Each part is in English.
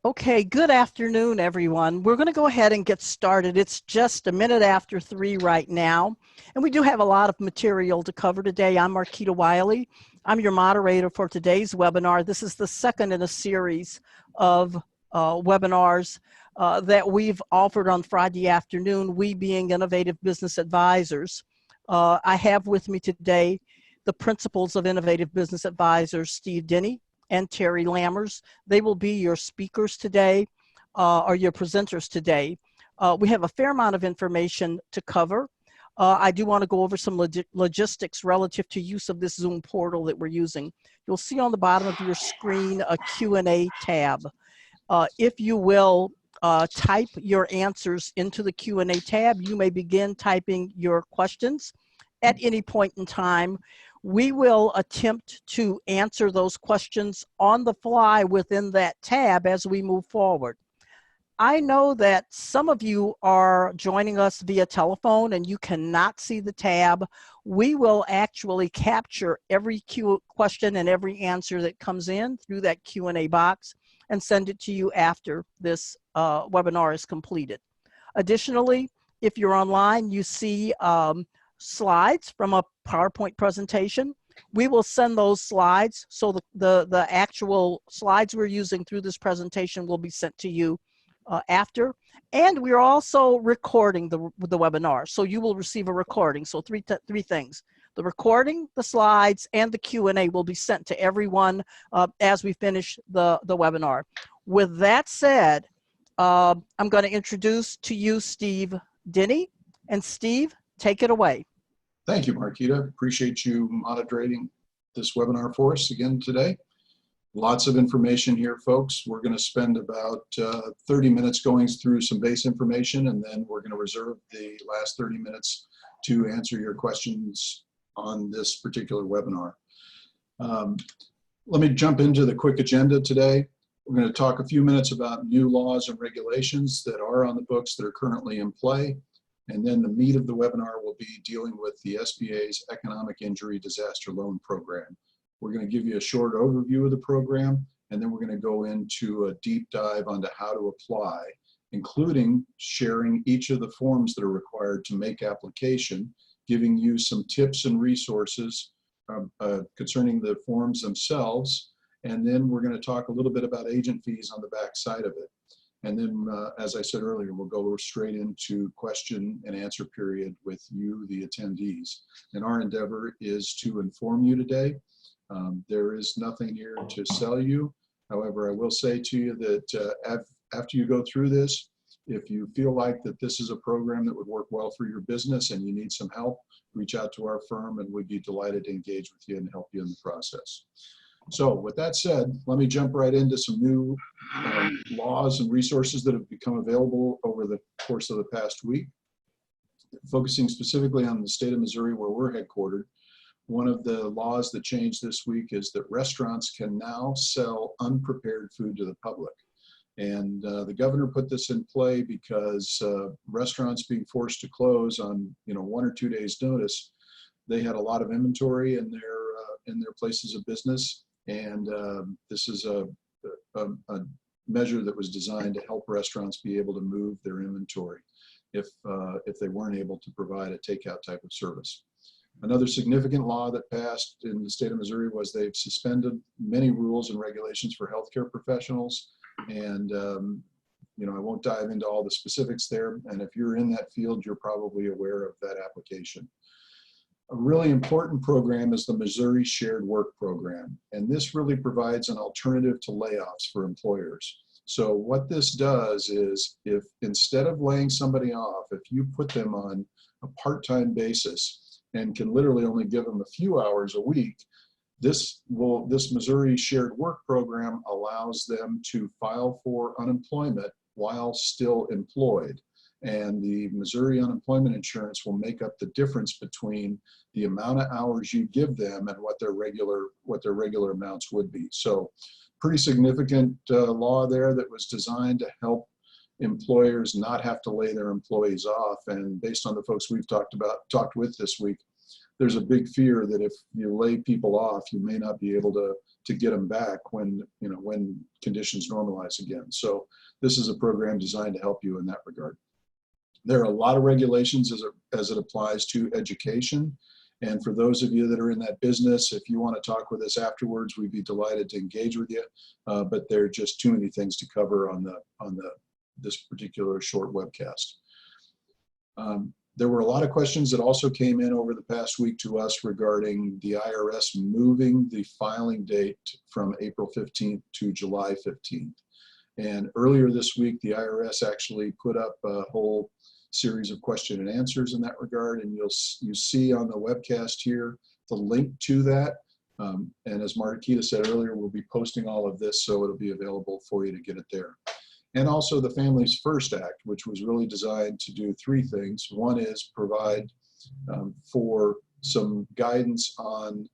Okay, good afternoon, everyone. We're going to go ahead and get started. It's just a minute after 3 right now, and we do have a lot of material to cover today. I'm Marquita Wiley. I'm your moderator for today's webinar. This is the second in a series of webinars that we've offered on Friday afternoon, we being Innovative Business Advisors. I have with me today the principals of Innovative Business Advisors, Steve Denny and Terry Lammers. They will be your speakers today, or your presenters today. We have a fair amount of information to cover. I do want to go over some logistics relative to use of this Zoom portal that we're using. You'll see on the bottom of your screen a Q&A tab. If you will type your answers into the Q&A tab, you may begin typing your questions at any point in time. We will attempt to answer those questions on the fly within that tab as we move forward. I know that some of you are joining us via telephone and you cannot see the tab. We will actually capture every question and every answer that comes in through that Q&A box and send it to you after this webinar is completed. Additionally, if you're online, you see slides from a PowerPoint presentation. We will send those slides, so the actual slides we're using through this presentation will be sent to you after. And we're also recording the webinar, so you will receive a recording. So three things: the recording, the slides, and the Q&A will be sent to everyone as we finish the webinar. With that said, I'm going to introduce to you Steve Denny. And Steve, take it away. Thank you, Marquita. Appreciate you moderating this webinar for us again today. Lots of information here, folks. We're going to spend about 30 minutes going through some base information, and then we're going to reserve the last 30 minutes to answer your questions on this particular webinar. Let me jump into the quick agenda today. We're going to talk a few minutes about new laws and regulations that are on the books that are currently in play. And then the meat of the webinar will be dealing with the SBA's Economic Injury Disaster Loan Program. We're going to give you a short overview of the program, and then we're going to go into a deep dive onto how to apply, including sharing each of the forms that are required to make application, giving you some tips and resources concerning the forms themselves. And then we're going to talk a little bit about agent fees on the back side of it. And then, as I said earlier, we'll go straight into question and answer period with you, the attendees. And our endeavor is to inform you today. There is nothing here to sell you. However, I will say to you that after you go through this, if you feel like that this is a program that would work well for your business and you need some help, reach out to our firm and we'd be delighted to engage with you and help you in the process. So with that said, let me jump right into some new laws and resources that have become available over the course of the past week. Focusing specifically on the state of Missouri where we're headquartered, one of the laws that changed this week is that restaurants can now sell unprepared food to the public. And the governor put this in play because restaurants being forced to close on 1 or 2 days notice, they had a lot of inventory in their places of business. And this is a measure that was designed to help restaurants be able to move their inventory if they weren't able to provide a takeout type of service. Another significant law that passed in the state of Missouri was they've suspended many rules and regulations for healthcare professionals. And I won't dive into all the specifics there. And if you're in that field, you're probably aware of that application. A really important program is the Missouri Shared Work Program, and this really provides an alternative to layoffs for employers. So what this does is, if instead of laying somebody off, if you put them on a part-time basis and can literally only give them a few hours a week, this Missouri Shared Work Program allows them to file for unemployment while still employed. And the Missouri unemployment insurance will make up the difference between the amount of hours you give them and what their regular amounts would be. So pretty significant law there that was designed to help employers not have to lay their employees off. And based on the folks we've talked with this week, there's a big fear that if you lay people off, you may not be able to to get them back when, when conditions normalize again. So this is a program designed to help you in that regard. There are a lot of regulations as it applies to education. And for those of you that are in that business, if you want to talk with us afterwards, we'd be delighted to engage with you. But there are just too many things to cover on this particular short webcast. There were a lot of questions that also came in over the past week to us regarding the IRS moving the filing date from April 15th to July 15th. And earlier this week, the IRS actually put up a whole series of question and answers in that regard. And you see on the webcast here the link to that. And as Marquita said earlier, we'll be posting all of this, so it'll be available for you to get it there. And also the Families First Act, which was really designed to do three things. One is provide for some guidance on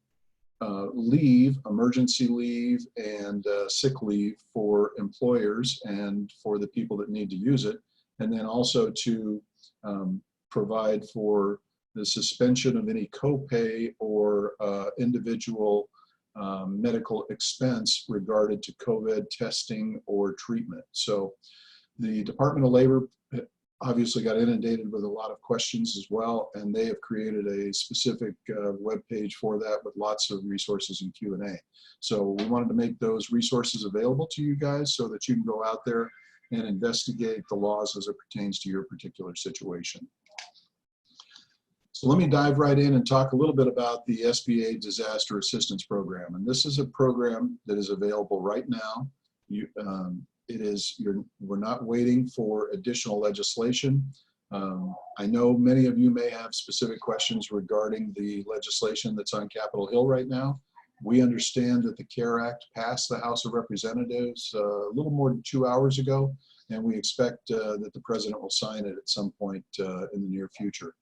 leave, emergency leave, and sick leave for employers and for the people that need to use it. And then also to provide for the suspension of any copay or individual medical expense regarded to COVID testing or treatment. So the Department of Labor obviously got inundated with a lot of questions as well, and they have created a specific web page for that with lots of resources and Q&A. So we wanted to make those resources available to you guys so that you can go out there and investigate the laws as it pertains to your particular situation. So let me dive right in and talk a little bit about the SBA Disaster Assistance Program. And this is a program that is available right now. We're not waiting for additional legislation. I know many of you may have specific questions regarding the legislation that's on Capitol Hill right now. We understand that the CARE Act passed the House of Representatives a little more than 2 hours ago, and we expect that the President will sign it at some point in the near future.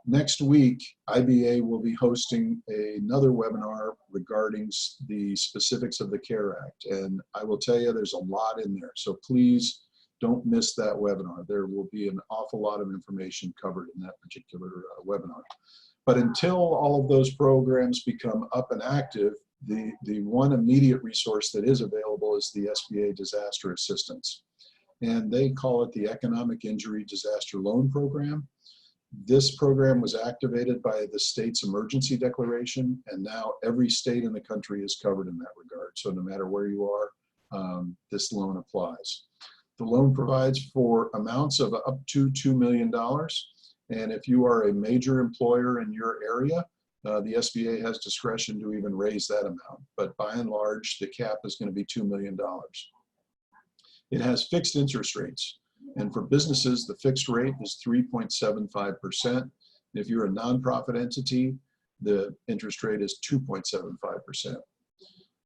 Next week, IBA will be hosting another webinar regarding the specifics of the CARE Act. And I will tell you, there's a lot in there. So please don't miss that webinar. There will be an awful lot of information covered in that particular webinar. But until all of those programs become up and active, the one immediate resource that is available is the SBA Disaster Assistance. And they call it the Economic Injury Disaster Loan Program. This program was activated by the state's emergency declaration, and now every state in the country is covered in that regard. So no matter where you are, this loan applies. The loan provides for amounts of up to $2 million. And if you are a major employer in your area, the SBA has discretion to even raise that amount. But by and large, the cap is going to be $2 million. It has fixed interest rates. And for businesses, the fixed rate is 3.75%. If you're a nonprofit entity, the interest rate is 2.75%.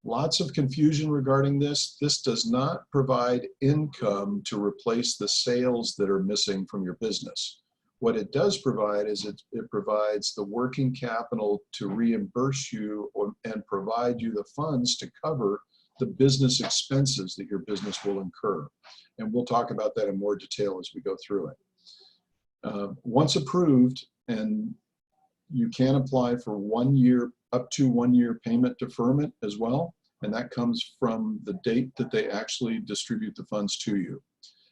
Lots of confusion regarding this. This does not provide income to replace the sales that are missing from your business. What it does provide is it provides the working capital to reimburse you and provide you the funds to cover the business expenses that your business will incur. And we'll talk about that in more detail as we go through it. Once approved, and you can apply for 1 year, up to 1 year payment deferment as well. And that comes from the date that they actually distribute the funds to you.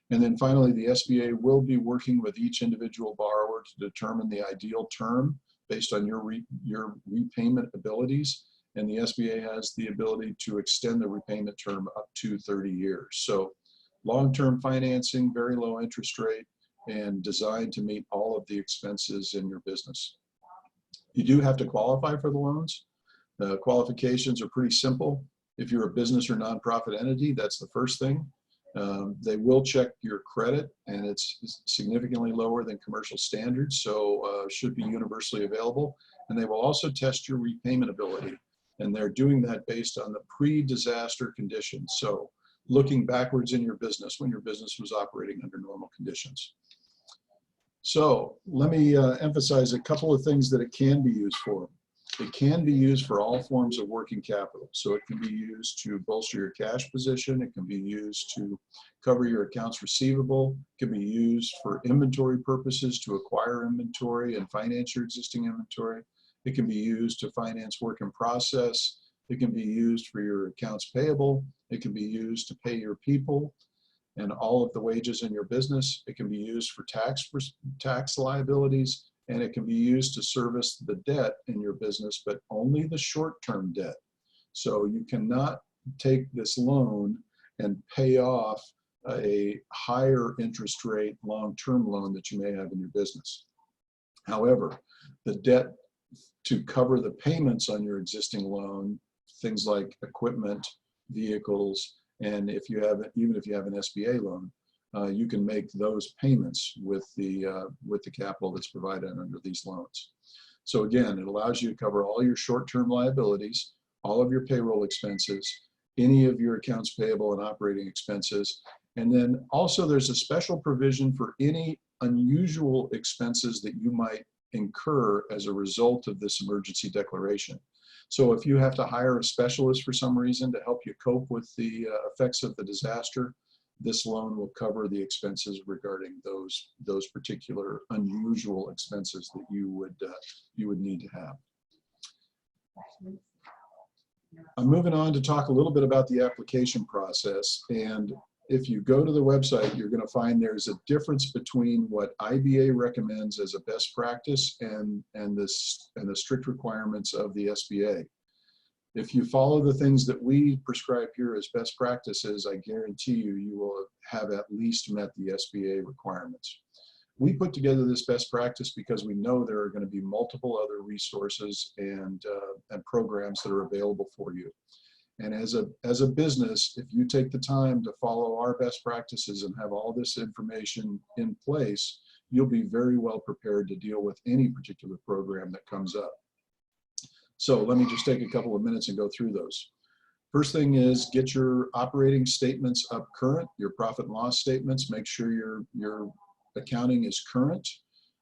And then finally, the SBA will be working with each individual borrower to determine the ideal term based on your repayment abilities. And the SBA has the ability to extend the repayment term up to 30 years. So long-term financing, very low interest rate, and designed to meet all of the expenses in your business. You do have to qualify for the loans. The qualifications are pretty simple. If you're a business or nonprofit entity, that's the first thing. They will check your credit, and it's significantly lower than commercial standards, so should be universally available. And they will also test your repayment ability. And they're doing that based on the pre-disaster conditions. So looking backwards in your business when your business was operating under normal conditions. So let me emphasize a couple of things that it can be used for. It can be used for all forms of working capital. So it can be used to bolster your cash position. It can be used to cover your accounts receivable. It can be used for inventory purposes to acquire inventory and finance your existing inventory. It can be used to finance work in process, It can be used for your accounts payable. It can be used to pay your people and all of the wages in your business. It can be used for tax liabilities, and it can be used to service the debt in your business, but only the short-term debt. So you cannot take this loan and pay off a higher interest rate long-term loan that you may have in your business. However, the debt to cover the payments on your existing loan, things like equipment, vehicles, and even if you have an SBA loan, you can make those payments with the capital that's provided under these loans. So again, it allows you to cover all your short-term liabilities, all of your payroll expenses, any of your accounts payable and operating expenses. And then also there's a special provision for any unusual expenses that you might incur as a result of this emergency declaration. So if you have to hire a specialist for some reason to help you cope with the effects of the disaster, this loan will cover the expenses regarding those particular unusual expenses that you would need to have. I'm moving on to talk a little bit about the application process. And if you go to the website, you're going to find there's a difference between what IBA recommends as a best practice and the strict requirements of the SBA. If you follow the things that we prescribe here as best practices, I guarantee you will have at least met the SBA requirements. We put together this best practice because we know there are going to be multiple other resources and programs that are available for you. And as a business, if you take the time to follow our best practices and have all this information in place, you'll be very well prepared to deal with any particular program that comes up. So let me just take a couple of minutes and go through those. First thing is get your operating statements up current, your profit and loss statements. Make sure your accounting is current.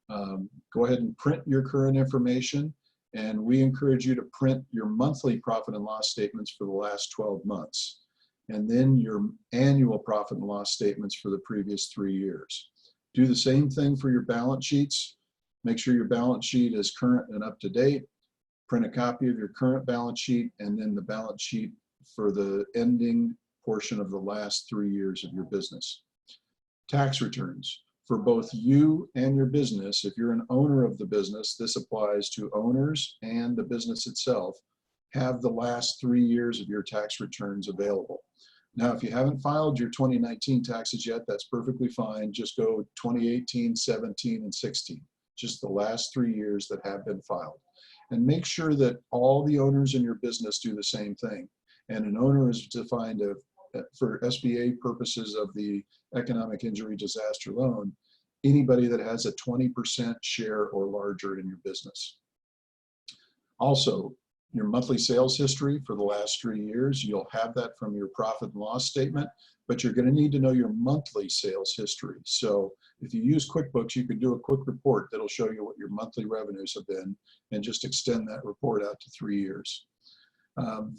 Go ahead and print your current information. And we encourage you to print your monthly profit and loss statements for the last 12 months. And then your annual profit and loss statements for the previous 3 years. Do the same thing for your balance sheets. Make sure your balance sheet is current and up to date. Print a copy of your current balance sheet and then the balance sheet for the ending portion of the last 3 years of your business. Tax returns. For both you and your business, if you're an owner of the business, this applies to owners and the business itself, have the last 3 years of your tax returns available. Now, if you haven't filed your 2019 taxes yet, that's perfectly fine. Just go 2018, 17, and 16, just the last 3 years that have been filed. And make sure that all the owners in your business do the same thing. And an owner is defined for SBA purposes of the economic injury disaster loan, anybody that has a 20% share or larger in your business. Also, your monthly sales history for the last 3 years, you'll have that from your profit and loss statement, but you're going to need to know your monthly sales history. So if you use QuickBooks, you can do a quick report that'll show you what your monthly revenues have been and just extend that report out to 3 years.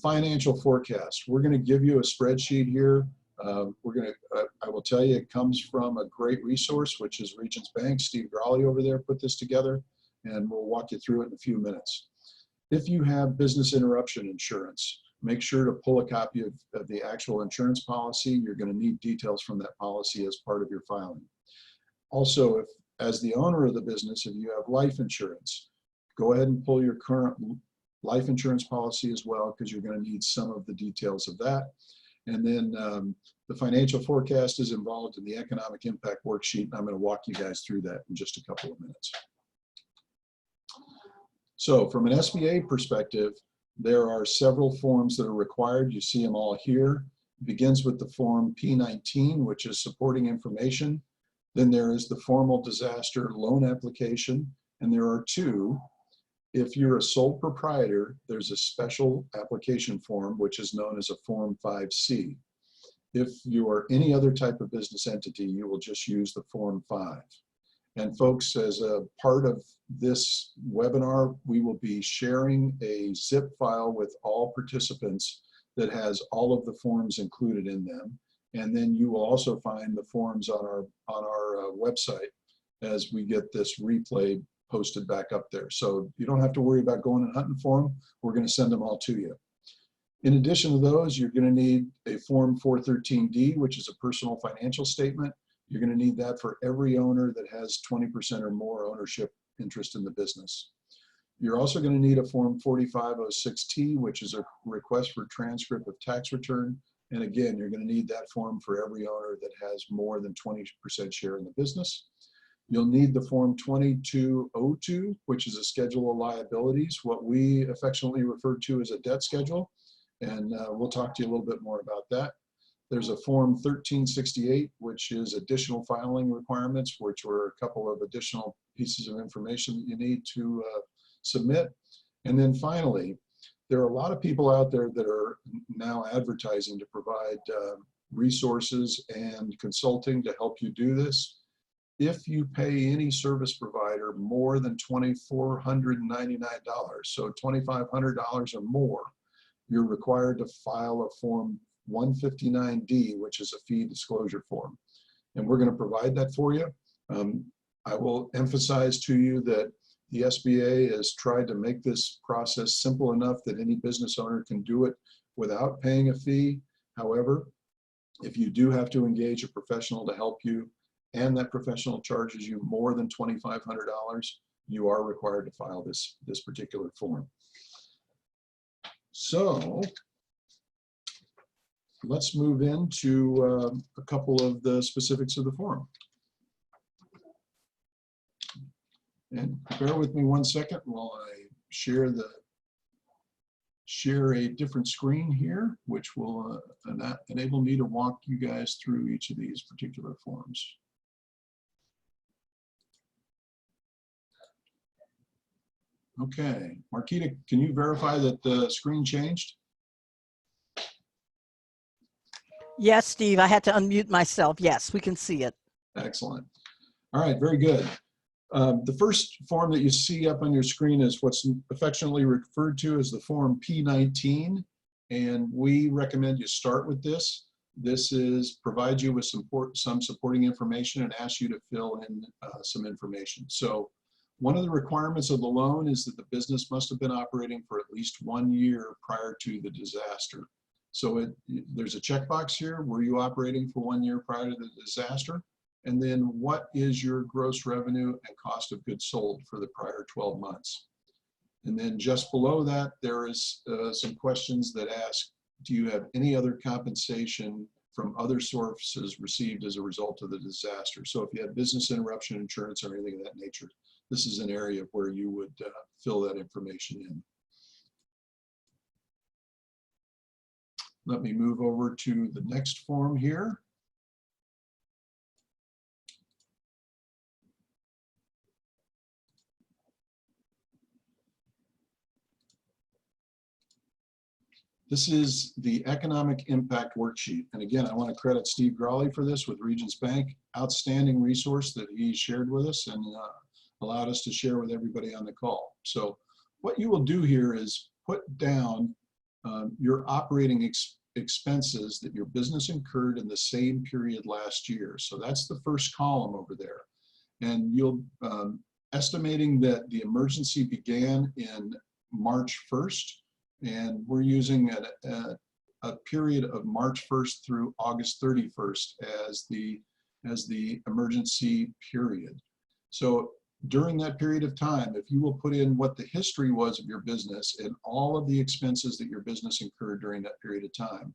Financial forecast. We're going to give you a spreadsheet here. I will tell you, it comes from a great resource, which is Regions Bank. Steve Grawley over there put this together, and we'll walk you through it in a few minutes. If you have business interruption insurance, make sure to pull a copy of the actual insurance policy. You're going to need details from that policy as part of your filing. Also, if as the owner of the business, if you have life insurance, go ahead and pull your current life insurance policy as well, because you're going to need some of the details of that. And then the financial forecast is involved in the economic impact worksheet, and I'm going to walk you guys through that in just a couple of minutes. So from an SBA perspective, there are several forms that are required. You see them all here. It begins with the form P19, which is supporting information. Then there is the formal disaster loan application, and there are two. If you're a sole proprietor, there's a special application form, which is known as a Form 5C. If you are any other type of business entity, you will just use the Form 5. And folks, as a part of this webinar, we will be sharing a zip file with all participants that has all of the forms included in them. And then you will also find the forms on our website as we get this replay posted back up there. So you don't have to worry about going and hunting for them. We're going to send them all to you. In addition to those, you're going to need a Form 413D, which is a personal financial statement. You're going to need that for every owner that has 20% or more ownership interest in the business. You're also going to need a Form 4506T, which is a request for transcript of tax return. And again, you're going to need that form for every owner that has more than 20% share in the business. You'll need the Form 2202, which is a schedule of liabilities, what we affectionately refer to as a debt schedule. And we'll talk to you a little bit more about that. There's a Form 1368, which is additional filing requirements, which were a couple of additional pieces of information that you need to submit. And then finally, there are a lot of people out there that are now advertising to provide resources and consulting to help you do this. If you pay any service provider more than $2,499, so $2,500 or more, you're required to file a Form 159D, which is a fee disclosure form. And we're going to provide that for you. I will emphasize to you that the SBA has tried to make this process simple enough that any business owner can do it without paying a fee. However, if you do have to engage a professional to help you, and that professional charges you more than $2,500, you are required to file this particular form. So let's move into a couple of the specifics of the form. And bear with me one second while I share a different screen here, which will enable me to walk you guys through each of these particular forms. Okay, Marquita, can you verify that the screen changed? Yes, Steve, I had to unmute myself. Yes, we can see it. Excellent. All right, very good. The first form that you see up on your screen is what's affectionately referred to as the Form P19, and we recommend you start with this. This provides you with some supporting information and asks you to fill in some information. So one of the requirements of the loan is that the business must have been operating for at least 1 year prior to the disaster. So there's a checkbox here. Were you operating for 1 year prior to the disaster? And then what is your gross revenue and cost of goods sold for the prior 12 months? And then just below that, there is some questions that ask, do you have any other compensation from other sources received as a result of the disaster? So if you had business interruption insurance or anything of that nature, this is an area where you would fill that information in. Let me move over to the next form here. This is the economic impact worksheet. And again, I want to credit Steve Grawley for this with Regions Bank. Outstanding resource that he shared with us and allowed us to share with everybody on the call. So what you will do here is put down your operating expenses that your business incurred in the same period last year. So that's the first column over there. And you'll estimating that the emergency began in March 1st. And we're using a period of March 1st through August 31st as the emergency period. So during that period of time, if you will put in what the history was of your business and all of the expenses that your business incurred during that period of time,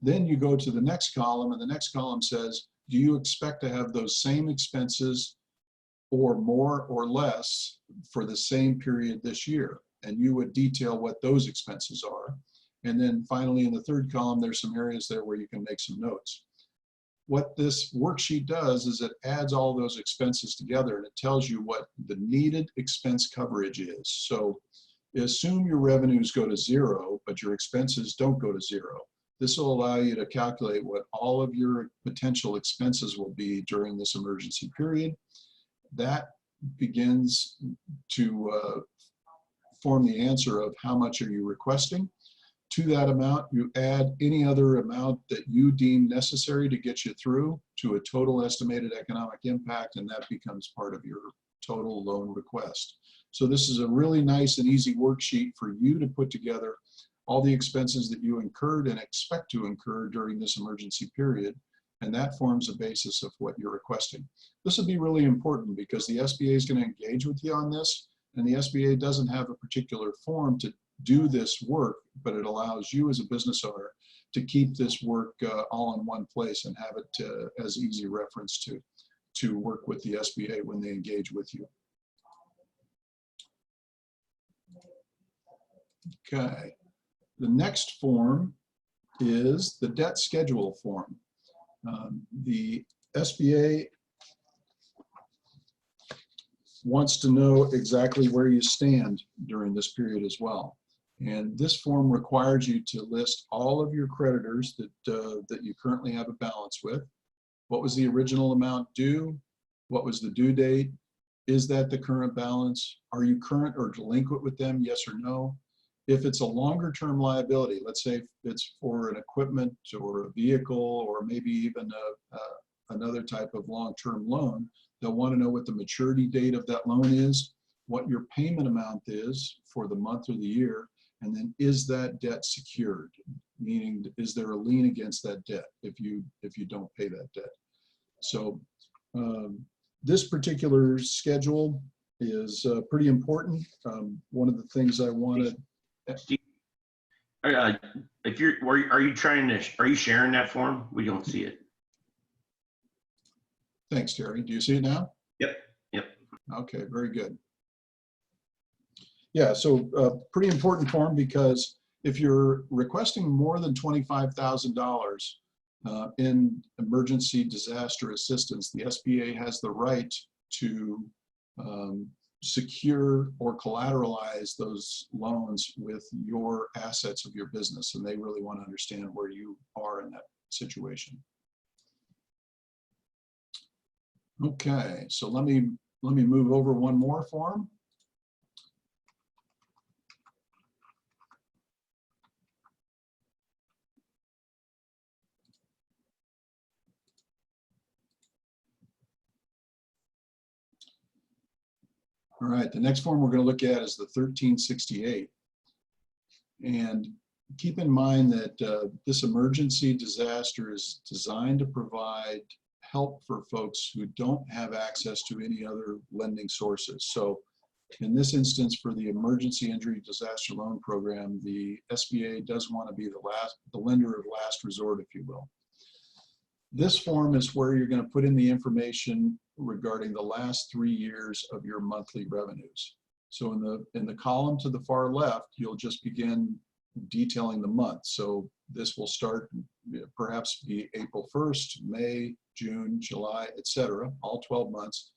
then you go to the next column, and the next column says, do you expect to have those same expenses or more or less for the same period this year? And you would detail what those expenses are. And then finally, in the third column, there's some areas there where you can make some notes. What this worksheet does is it adds all those expenses together, and it tells you what the needed expense coverage is. So assume your revenues go to 0, but your expenses don't go to 0. This will allow you to calculate what all of your potential expenses will be during this emergency period. That begins to form the answer of how much are you requesting. To that amount, you add any other amount that you deem necessary to get you through to a total estimated economic impact, and that becomes part of your total loan request. So this is a really nice and easy worksheet for you to put together all the expenses that you incurred and expect to incur during this emergency period, and that forms the basis of what you're requesting. This would be really important because the SBA is going to engage with you on this, and the SBA doesn't have a particular form to do this work, but it allows you as a business owner to keep this work all in one place and have it as easy reference to work with the SBA when they engage with you. Okay, the next form is the debt schedule form. The SBA wants to know exactly where you stand during this period as well. And this form requires you to list all of your creditors that you currently have a balance with. What was the original amount due? What was the due date? Is that the current balance? Are you current or delinquent with them? Yes or no? If it's a longer term liability, let's say it's for an equipment or a vehicle or maybe even another type of long-term loan, they'll want to know what the maturity date of that loan is, what your payment amount is for the month or the year, and then is that debt secured? Meaning, is there a lien against that debt if you don't pay that debt? So this particular schedule is pretty important. One of the things I wanted. If you're, are you sharing that form? We don't see it. Thanks, Terry. Do you see it now? Yep. Yep. Okay, very good. Yeah, so pretty important form because if you're requesting more than $25,000 in emergency disaster assistance, the SBA has the right to secure or collateralize those loans with your assets of your business, and they really want to understand where you are in that situation. Okay, so let me move over one more form. All right, the next form we're going to look at is the 1368. And keep in mind that this emergency disaster is designed to provide help for folks who don't have access to any other lending sources. So in this instance, for the Emergency Injury Disaster Loan Program, the SBA does want to be the lender of last resort, if you will. This form is where you're going to put in the information regarding the last 3 years of your monthly revenues. So in the column to the far left, you'll just begin detailing the month. So this will start perhaps be April 1st, May, June, July, etc., all 12 months.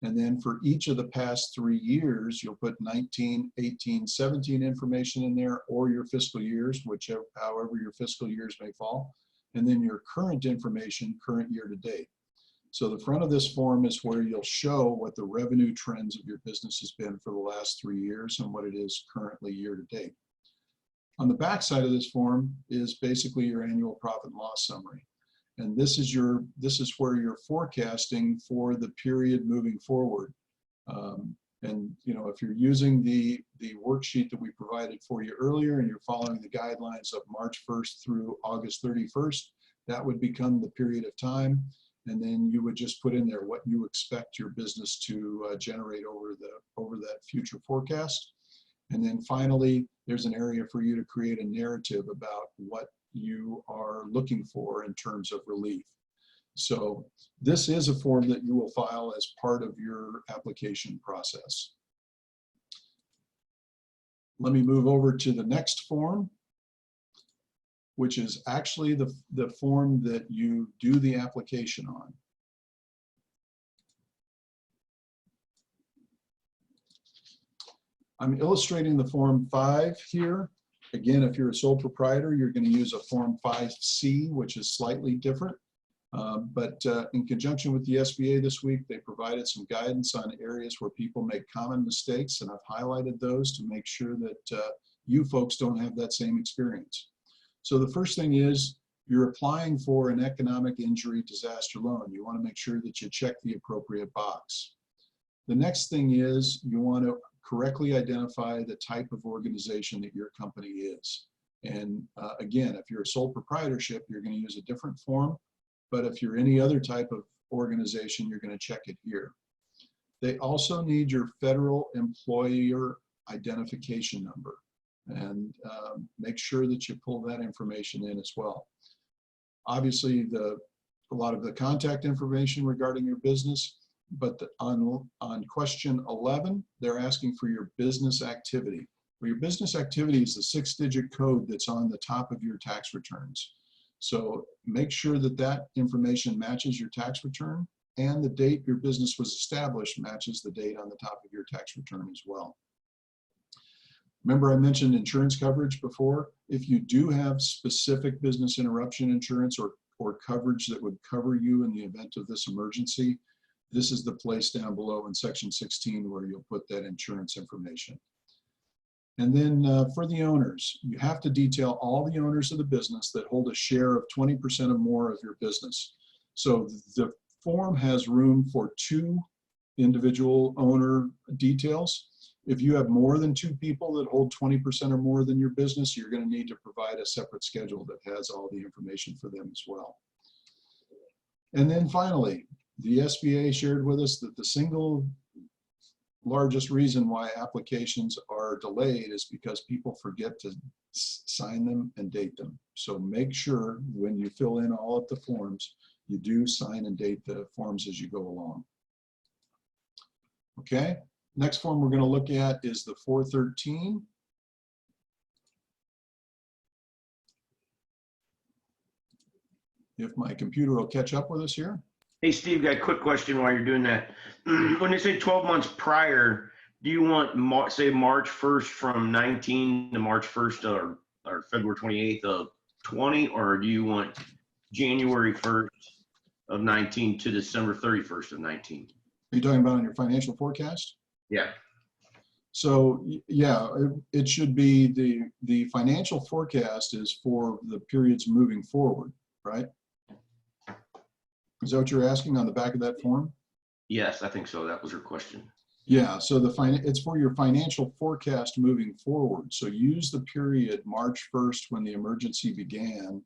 And then for each of the past 3 years, you'll put 19, 18, 17 information in there, or your fiscal years, however your fiscal years may fall. And then your current information, current year to date. So the front of this form is where you'll show what the revenue trends of your business has been for the last 3 years and what it is currently year to date. On the back side of this form is basically your annual profit and loss summary. And this is where you're forecasting for the period moving forward. And you know, if you're using the worksheet that we provided for you earlier and you're following the guidelines of March 1st through August 31st, that would become the period of time. And then you would just put in there what you expect your business to generate over that future forecast. And then finally, there's an area for you to create a narrative about what you are looking for in terms of relief. So this is a form that you will file as part of your application process. Let me move over to the next form, which is actually the form that you do the application on. I'm illustrating the Form 5 here. Again, if you're a sole proprietor, you're going to use a Form 5C, which is slightly different. But in conjunction with the SBA this week, they provided some guidance on areas where people make common mistakes, and I've highlighted those to make sure that you folks don't have that same experience. So the first thing is you're applying for an economic injury disaster loan. You want to make sure that you check the appropriate box. The next thing is you want to correctly identify the type of organization that your company is. And again, if you're a sole proprietorship, you're going to use a different form. But if you're any other type of organization, you're going to check it here. They also need your federal employer identification number, and make sure that you pull that information in as well. Obviously, a lot of the contact information regarding your business, but on question 11, they're asking for your business activity. Well, your business activity is the 6-digit code that's on the top of your tax returns. So make sure that that information matches your tax return, and the date your business was established matches the date on the top of your tax return as well. Remember I mentioned insurance coverage before? If you do have specific business interruption insurance or coverage that would cover you in the event of this emergency, this is the place down below in section 16 where you'll put that insurance information. And then for the owners, you have to detail all the owners of the business that hold a share of 20% or more of your business. So the form has room for 2 individual owner details. If you have more than 2 people that hold 20% or more than your business, you're going to need to provide a separate schedule that has all the information for them as well. And then finally, the SBA shared with us that the single largest reason why applications are delayed is because people forget to sign them and date them. So make sure when you fill in all of the forms, you do sign and date the forms as you go along. Okay, next form we're going to look at is the 413. If my computer will catch up with us here. Hey, Steve, got a quick question while you're doing that. When they say 12 months prior, do you want, say, March 1st from 19 to March 1st or February 28th of 20, or do you want January 1st of 19 to December 31st of 19? Are you talking about on your financial forecast? Yeah. So yeah, it should be the financial forecast is for the periods moving forward, right? Is that what you're asking on the back of that form? Yes, I think so. That was her question. Yeah, so it's for your financial forecast moving forward. So use the period March 1st when the emergency began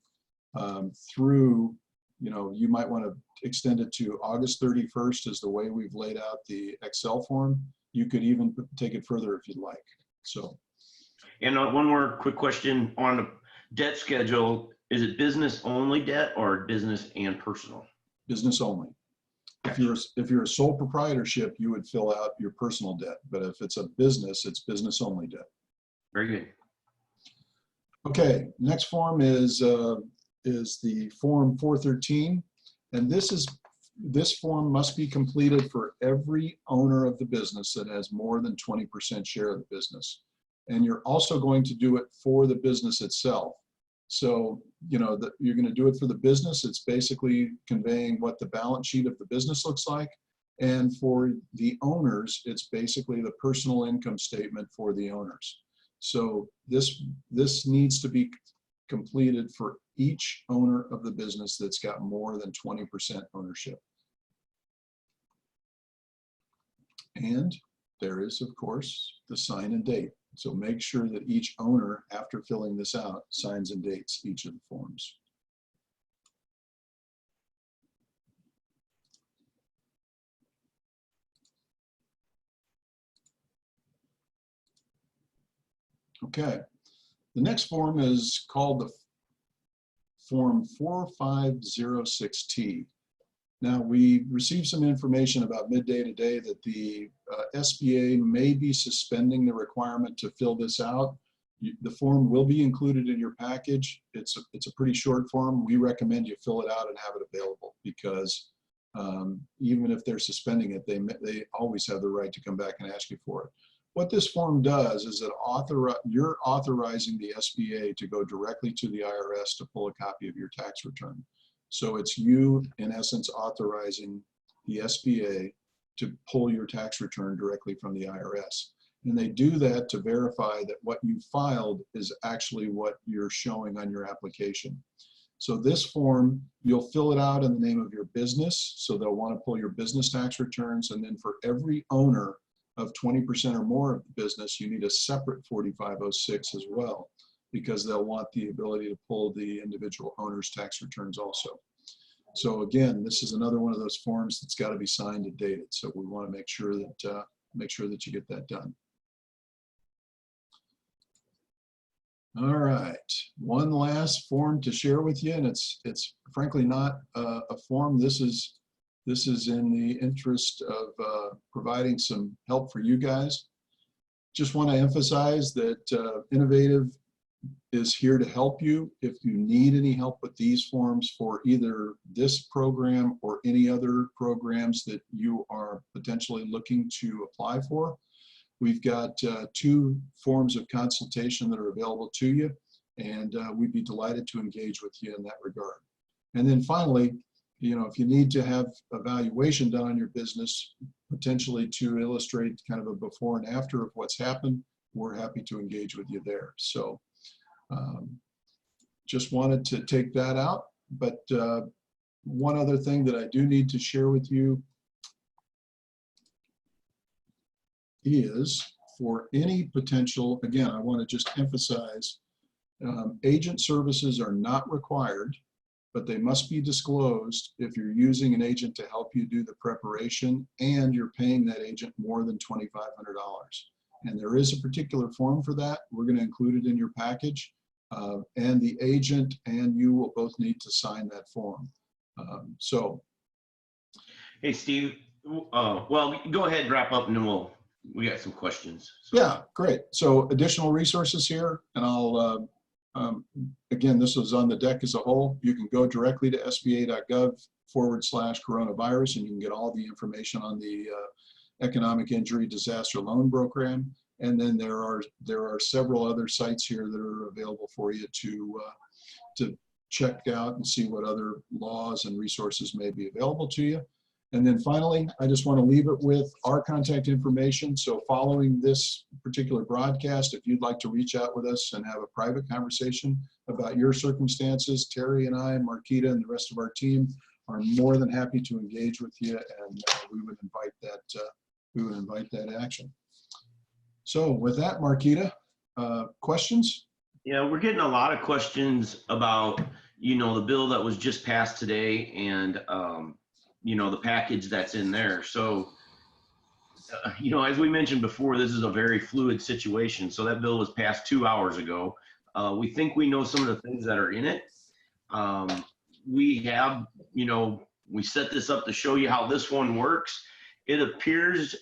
through, you might want to extend it to August 31st is the way we've laid out the Excel form. You could even take it further if you'd like. So. And one more quick question on the debt schedule. Is it business only debt or business and personal? Business only. If you're a sole proprietorship, you would fill out your personal debt, but if it's a business, it's business only debt. Very good. Okay, next form is the form 413, and this form must be completed for every owner of the business that has more than 20% share of the business, and you're also going to do it for the business itself. So, you're going to do it for the business. It's basically conveying what the balance sheet of the business looks like. And for the owners, it's basically the personal income statement for the owners. So this needs to be completed for each owner of the business that's got more than 20% ownership. And there is, of course, the sign and date. So make sure that each owner, after filling this out, signs and dates each of the forms. Okay, the next form is called the Form 4506T. Now, we received some information about midday today that the SBA may be suspending the requirement to fill this out. The form will be included in your package. It's a pretty short form. We recommend you fill it out and have it available because even if they're suspending it, they always have the right to come back and ask you for it. What this form does is that you're authorizing the SBA to go directly to the IRS to pull a copy of your tax return. So it's you, in essence, authorizing the SBA to pull your tax return directly from the IRS. And they do that to verify that what you filed is actually what you're showing on your application. So this form, you'll fill it out in the name of your business. So they'll want to pull your business tax returns. And then for every owner of 20% or more of the business, you need a separate 4506 as well. because they'll want the ability to pull the individual owner's tax returns also. So again, this is another one of those forms that's got to be signed and dated. So we want to make sure that you get that done. All right, one last form to share with you, and it's frankly not a form. This is in the interest of providing some help for you guys. Just want to emphasize that Innovative is here to help you. If you need any help with these forms for either this program or any other programs that you are potentially looking to apply for, we've got 2 forms of consultation that are available to you, and we'd be delighted to engage with you in that regard. And then finally, if you need to have a valuation done on your business, potentially to illustrate kind of a before and after of what's happened, we're happy to engage with you there. So just wanted to take that out. But one other thing that I do need to share with you is for any potential, again, I want to just emphasize, agent services are not required, but they must be disclosed if you're using an agent to help you do the preparation and you're paying that agent more than $2,500. And there is a particular form for that. We're going to include it in your package, and the agent and you will both need to sign that form. Hey, Steve, well, go ahead and wrap up and then we got some questions. So. Yeah, great. So additional resources here, and I'll, again, this is on the deck as a whole. You can go directly to sba.gov/coronavirus, and you can get all the information on the Economic Injury Disaster Loan Program. And then there are several other sites here that are available for you to check out and see what other laws and resources may be available to you. And then finally, I just want to leave it with our contact information. So following this particular broadcast, if you'd like to reach out with us and have a private conversation about your circumstances, Terry and I, Marquita, and the rest of our team are more than happy to engage with you, and we would invite that action. So with that, Marquita, questions? Yeah, we're getting a lot of questions about, the bill that was just passed today and, the package that's in there. So, as we mentioned before, this is a very fluid situation. So that bill was passed 2 hours ago. We think we know some of the things that are in it. We have, we set this up to show you how this one works. It appears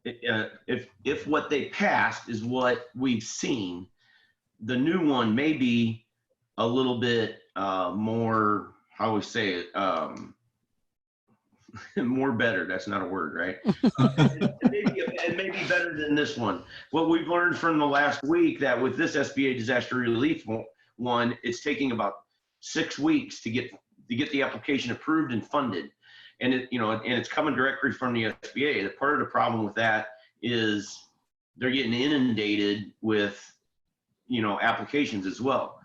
if what they passed is what we've seen, the new one may be a little bit more, how we say it, more better. That's not a word, right? It may be better than this one. What we've learned from the last week, that with this SBA disaster relief one, it's taking about 6 weeks to get the application approved and funded, and it's coming directly from the SBA. The part of the problem with that is they're getting inundated with applications as well.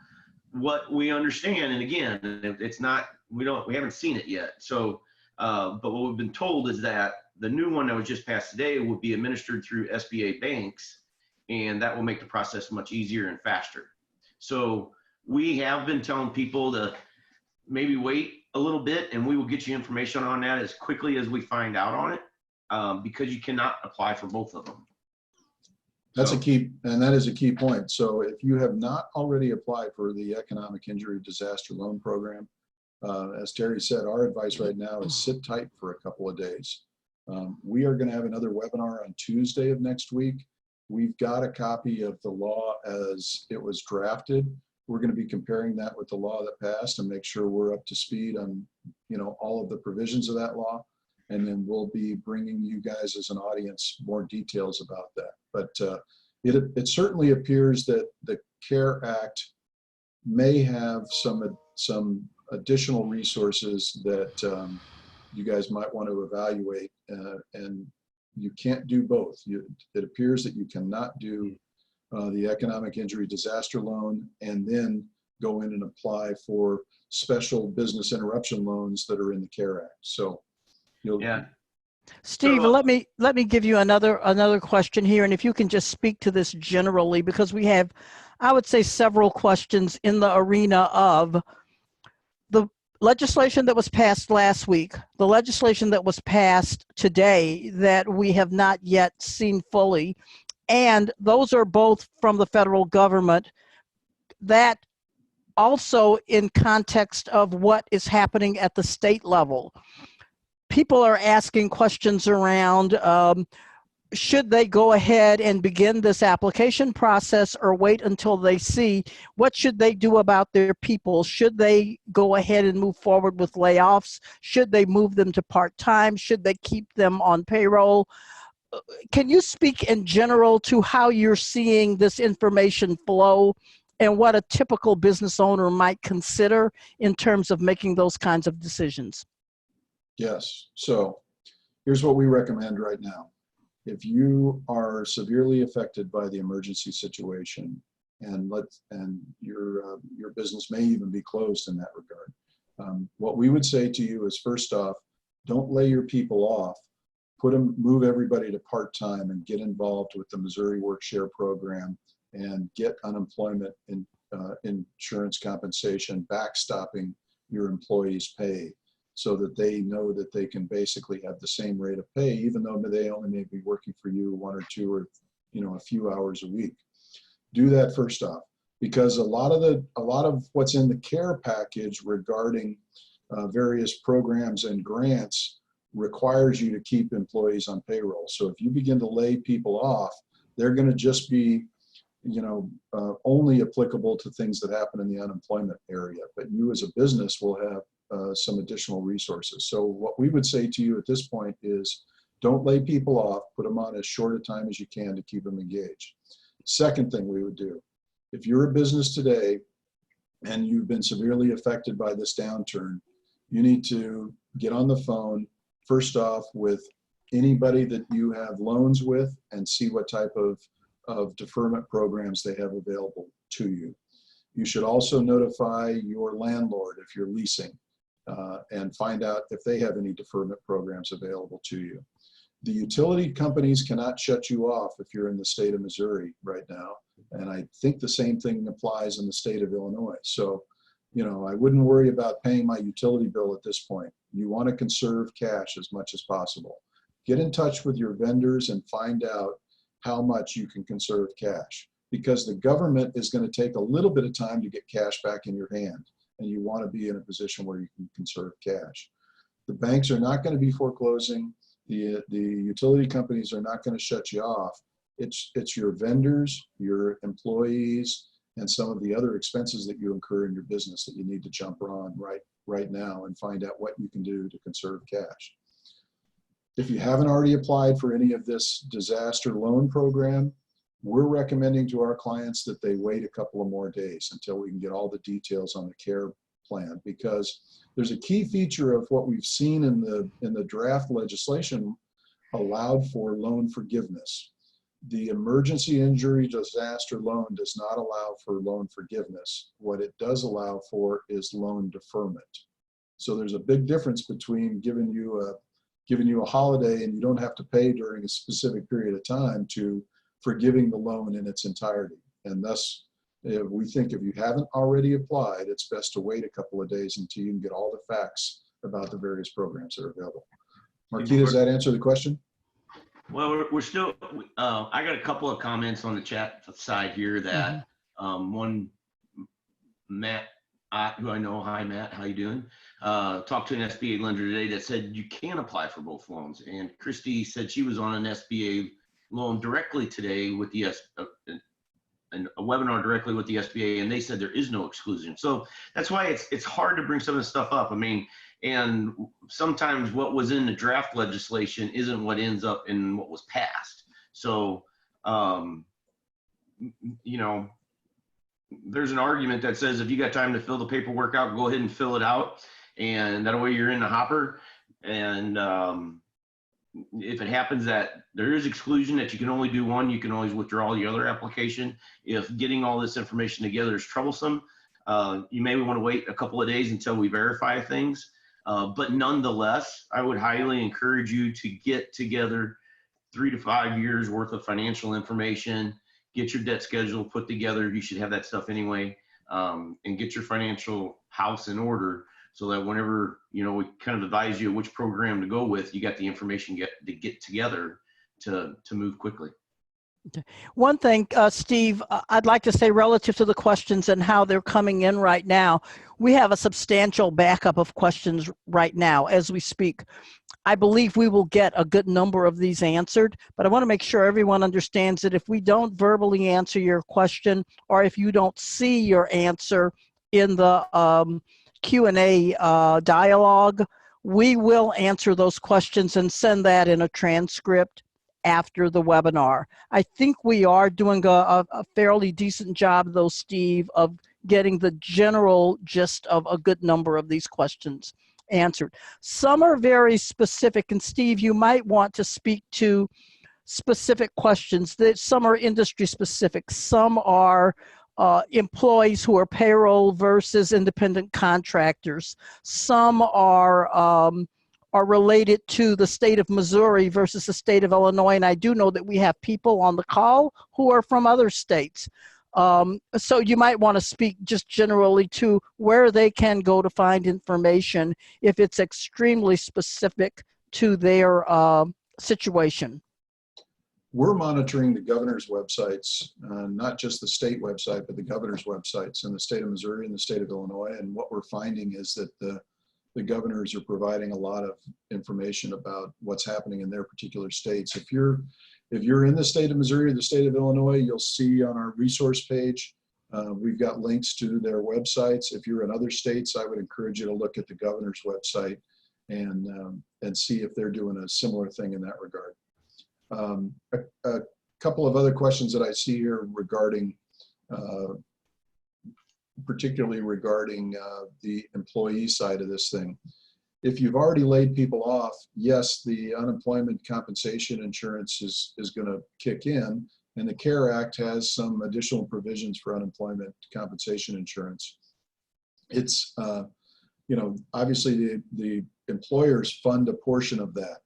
What we understand, and again, it's not, we haven't seen it yet. So. But what we've been told is that the new one that was just passed today will be administered through SBA banks, and that will make the process much easier and faster. So we have been telling people to maybe wait a little bit, and we will get you information on that as quickly as we find out on it, because you cannot apply for both of them. That's a key, and that is a key point. So if you have not already applied for the Economic Injury Disaster Loan Program, as Terry said, our advice right now is sit tight for a couple of days. We are going to have another webinar on Tuesday of next week. We've got a copy of the law as it was drafted. We're going to be comparing that with the law that passed and make sure we're up to speed on, all of the provisions of that law. And then we'll be bringing you guys as an audience more details about that. But it certainly appears that the CARE Act may have some additional resources that you guys might want to evaluate, and you can't do both. It appears that you cannot do the Economic Injury Disaster Loan and then go in and apply for special business interruption loans that are in the CARE Act. So yeah. Steve, let me give you another question here, and if you can just speak to this generally, because we have I would say several questions in the arena of the legislation that was passed last week, the legislation that was passed today that we have not yet seen fully, and those are both from the federal government. That also in context of what is happening at the state level. People are asking questions around should they go ahead and begin this application process or wait until they see what should they do about their people? Should they go ahead and move forward with layoffs? Should they move them to part-time? Should they keep them on payroll? Can you speak in general to how you're seeing this information flow and what a typical business owner might consider in terms of making those kinds of decisions? Yes. So here's what we recommend right now. If you are severely affected by the emergency situation, and your business may even be closed in that regard, what we would say to you is, first off, don't lay your people off. Move everybody to part-time and get involved with the Missouri Work Share program and get unemployment insurance compensation backstopping your employees' pay, so that they know that they can basically have the same rate of pay, even though they only may be working for you 1 or 2 or a few hours a week. Do that first off, because a lot of what's in the care package regarding various programs and grants requires you to keep employees on payroll. So if you begin to lay people off, they're going to just be only applicable to things that happen in the unemployment area, but you as a business will have some additional resources. So what we would say to you at this point is, don't lay people off, put them on as short a time as you can to keep them engaged. Second thing we would do, if you're a business today and you've been severely affected by this downturn, you need to get on the phone, first off, with anybody that you have loans with and see what type of deferment programs they have available to you. You should also notify your landlord if you're leasing and find out if they have any deferment programs available to you. The utility companies cannot shut you off if you're in the state of Missouri right now. And I think the same thing applies in the state of Illinois. So, I wouldn't worry about paying my utility bill at this point. You want to conserve cash as much as possible. Get in touch with your vendors and find out how much you can conserve cash, because the government is going to take a little bit of time to get cash back in your hand, and you want to be in a position where you can conserve cash. The banks are not going to be foreclosing. The utility companies are not going to shut you off. It's your vendors, your employees, and some of the other expenses that you incur in your business that you need to jump on right now and find out what you can do to conserve cash. If you haven't already applied for any of this disaster loan program, we're recommending to our clients that they wait a couple of more days until we can get all the details on the care plan, because there's a key feature of what we've seen in the draft legislation allowed for loan forgiveness. The emergency injury disaster loan does not allow for loan forgiveness. What it does allow for is loan deferment. So there's a big difference between giving you a holiday and you don't have to pay during a specific period of time to forgiving the loan in its entirety. And thus, we think if you haven't already applied, it's best to wait a couple of days until you can get all the facts about the various programs that are available. Marquita, does that answer the question? Well, we're still, I got a couple of comments on the chat side here that one, Matt, who I know, hi Matt, how you doing? Talked to an SBA lender today that said you can apply for both loans. And Christy said she was on an SBA loan directly today with the a webinar directly with the SBA, and they said there is no exclusion. So that's why it's hard to bring some of this stuff up. I mean, and sometimes what was in the draft legislation isn't what ends up in what was passed. So, there's an argument that says if you got time to fill the paperwork out, go ahead and fill it out, and that way you're in the hopper. And if it happens that there is exclusion that you can only do one, you can always withdraw the other application. If getting all this information together is troublesome, you may want to wait a couple of days until we verify things. But nonetheless, I would highly encourage you to get together 3 to 5 years worth of financial information, get your debt schedule put together. You should have that stuff anyway, and get your financial house in order so that whenever, you know, we kind of advise you which program to go with, you got the information to get together to move quickly. One thing, Steve, I'd like to say relative to the questions and how they're coming in right now, we have a substantial backup of questions right now as we speak. I believe we will get a good number of these answered, but I want to make sure everyone understands that if we don't verbally answer your question, or if you don't see your answer in the Q&A dialogue, we will answer those questions and send that in a transcript after the webinar. I think we are doing a fairly decent job, though, Steve, of getting the general gist of a good number of these questions answered. Some are very specific, and Steve, you might want to speak to specific questions. That some are industry specific, some are employees who are payroll versus independent contractors, some are related to the state of Missouri versus the state of Illinois. And I do know that we have people on the call who are from other states. So you might want to speak just generally to where they can go to find information if it's extremely specific to their situation. We're monitoring the governor's websites, not just the state website, but the governor's websites in the state of Missouri and the state of Illinois. And what we're finding is that the governors are providing a lot of information about what's happening in their particular states. If you're in the state of Missouri or the state of Illinois, you'll see on our resource page, we've got links to their websites. If you're in other states, I would encourage you to look at the governor's website and see if they're doing a similar thing in that regard. A couple of other questions that I see here regarding particularly regarding the employee side of this thing. If you've already laid people off, yes, the unemployment compensation insurance is going to kick in, and the CARE Act has some additional provisions for unemployment compensation insurance. It's, you know, obviously the employers fund a portion of that.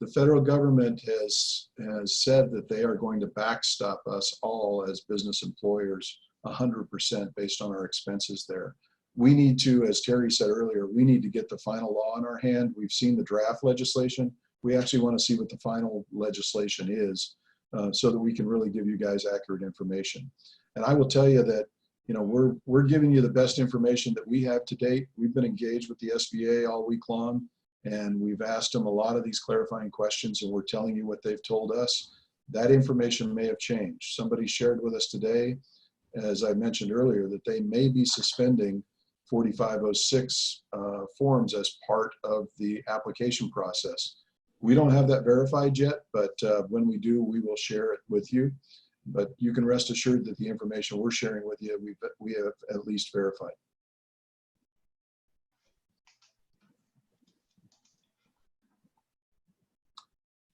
The federal government has said that they are going to backstop us all as business employers 100% based on our expenses there. We need to, as Terry said earlier, we need to get the final law in our hand. We've seen the draft legislation. We actually want to see what the final legislation is so that we can really give you guys accurate information. And I will tell you that, you know, we're giving you the best information that we have to date. We've been engaged with the SBA all week long, and we've asked them a lot of these clarifying questions, and we're telling you what they've told us. That information may have changed. Somebody shared with us today, as I mentioned earlier, that they may be suspending 4506 forms as part of the application process. We don't have that verified yet, but when we do, we will share it with you. But you can rest assured that the information we're sharing with you, we have at least verified.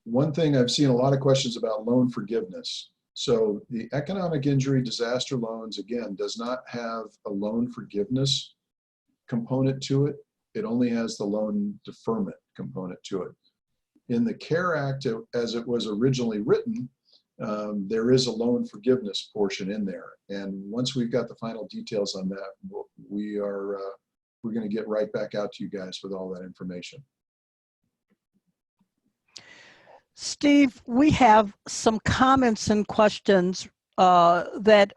One thing I've seen a lot of questions about loan forgiveness. So the economic injury disaster loans, again, does not have a loan forgiveness component to it. It only has the loan deferment component to it. In the CARE Act, as it was originally written, there is a loan forgiveness portion in there. And once we've got the final details on that, we're going to get right back out to you guys with all that information. Steve, we have some comments and questions that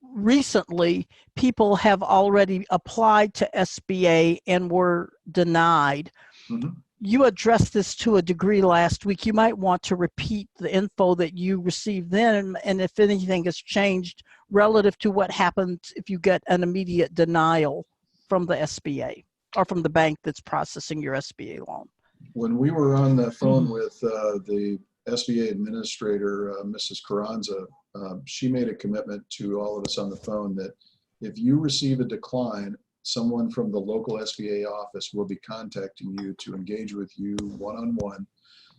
recently people have already applied to SBA and were denied. Mm-hmm. You addressed this to a degree last week. You might want to repeat the info that you received then, and if anything has changed relative to what happens if you get an immediate denial from the SBA or from the bank that's processing your SBA loan. When we were on the phone with the SBA administrator, Mrs. Carranza, she made a commitment to all of us on the phone that if you receive a decline, someone from the local SBA office will be contacting you to engage with you one-on-one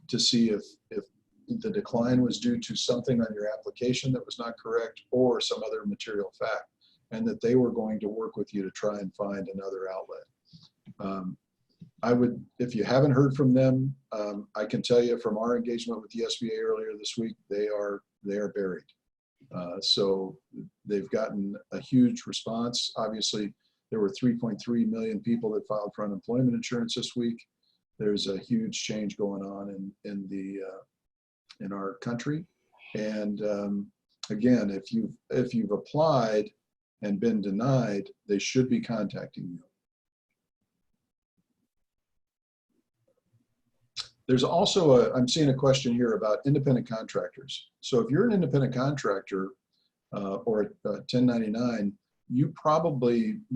to see if the decline was due to something on your application that was not correct or some other material fact, and that they were going to work with you to try and find another outlet. I would, if you haven't heard from them, I can tell you from our engagement with the SBA earlier this week, they are buried. So they've gotten a huge response. Obviously, there were 3.3 million people that filed for unemployment insurance this week. There's a huge change going on in our country. And again, if you've applied and been denied, they should be contacting you. There's also I'm seeing a question here about independent contractors. So if you're an independent contractor or a 1099, you